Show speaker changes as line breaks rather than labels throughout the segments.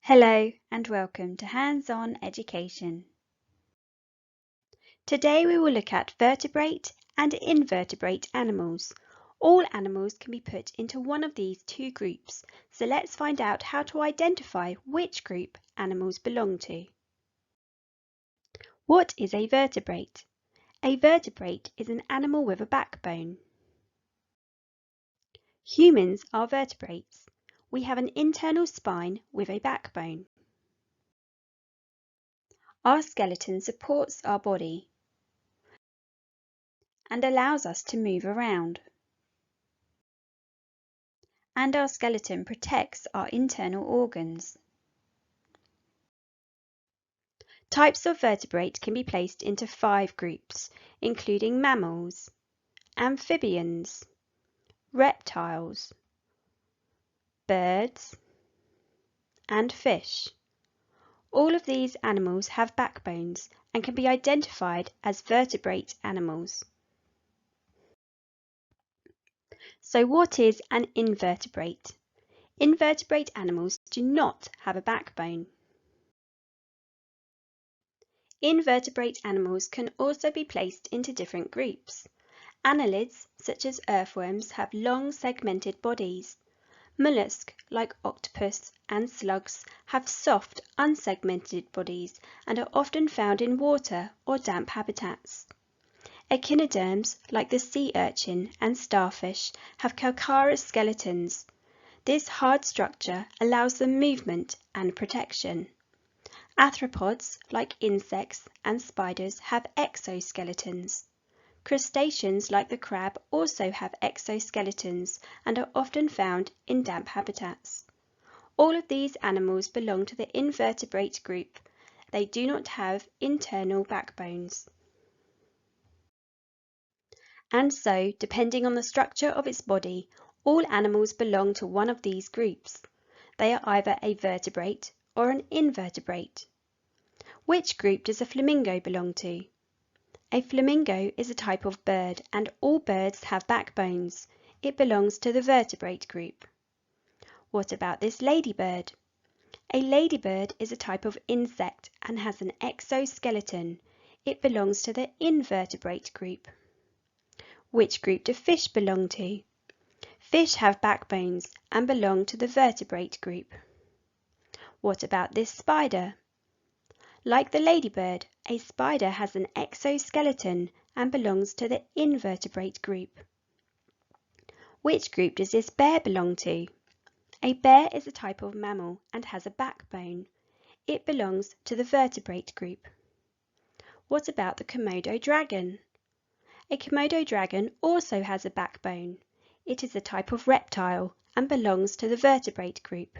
Hello and welcome to Hands-On Education. Today we will look at vertebrate and invertebrate animals. All animals can be put into one of these two groups, so let's find out how to identify which group animals belong to. What is a vertebrate? A vertebrate is an animal with a backbone. Humans are vertebrates. We have an internal spine with a backbone. Our skeleton supports our body and allows us to move around. And our skeleton protects our internal organs. Types of vertebrate can be placed into 5 groups, including mammals, amphibians, reptiles, birds, and fish. All of these animals have backbones and can be identified as vertebrate animals. So what is an invertebrate? Invertebrate animals do not have a backbone. Invertebrate animals can also be placed into different groups. Annelids, such as earthworms, have long segmented bodies. Mollusks, like octopus and slugs, have soft, unsegmented bodies and are often found in water or damp habitats. Echinoderms, like the sea urchin and starfish, have calcareous skeletons. This hard structure allows them movement and protection. Arthropods, like insects and spiders, have exoskeletons. Crustaceans, like the crab, also have exoskeletons and are often found in damp habitats. All of these animals belong to the invertebrate group. They do not have internal backbones. And so, depending on the structure of its body, all animals belong to one of these groups. They are either a vertebrate or an invertebrate. Which group does a flamingo belong to? A flamingo is a type of bird and all birds have backbones. It belongs to the vertebrate group. What about this ladybird? A ladybird is a type of insect and has an exoskeleton. It belongs to the invertebrate group. Which group do fish belong to? Fish have backbones and belong to the vertebrate group. What about this spider? Like the ladybird, a spider has an exoskeleton and belongs to the invertebrate group. Which group does this bear belong to? A bear is a type of mammal and has a backbone. It belongs to the vertebrate group. What about the Komodo dragon? A Komodo dragon also has a backbone. It is a type of reptile and belongs to the vertebrate group.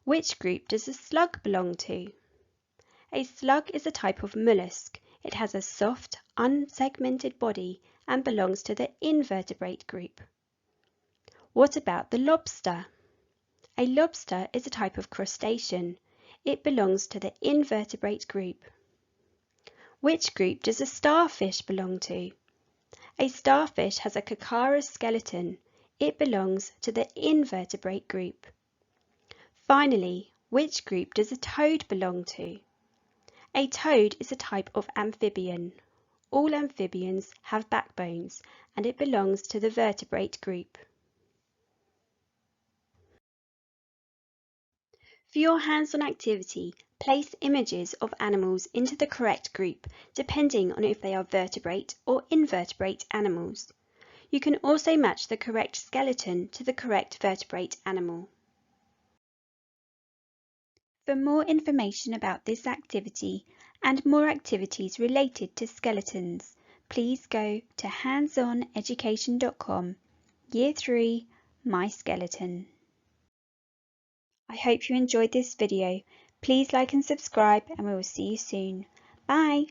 Which group does a slug belong to? A slug is a type of mollusk. It has a soft, unsegmented body and belongs to the invertebrate group. What about the lobster? A lobster is a type of crustacean. It belongs to the invertebrate group. Which group does a starfish belong to? A starfish has a calcareous skeleton. It belongs to the invertebrate group. Finally, which group does a toad belong to? A toad is a type of amphibian. All amphibians have backbones and it belongs to the vertebrate group. For your hands-on activity, place images of animals into the correct group, depending on if they are vertebrate or invertebrate animals. You can also match the correct skeleton to the correct vertebrate animal. For more information about this activity and more activities related to skeletons, please go to handsoneducation.com, Year 3, My Skeleton. I hope you enjoyed this video. Please like and subscribe and we will see you soon. Bye!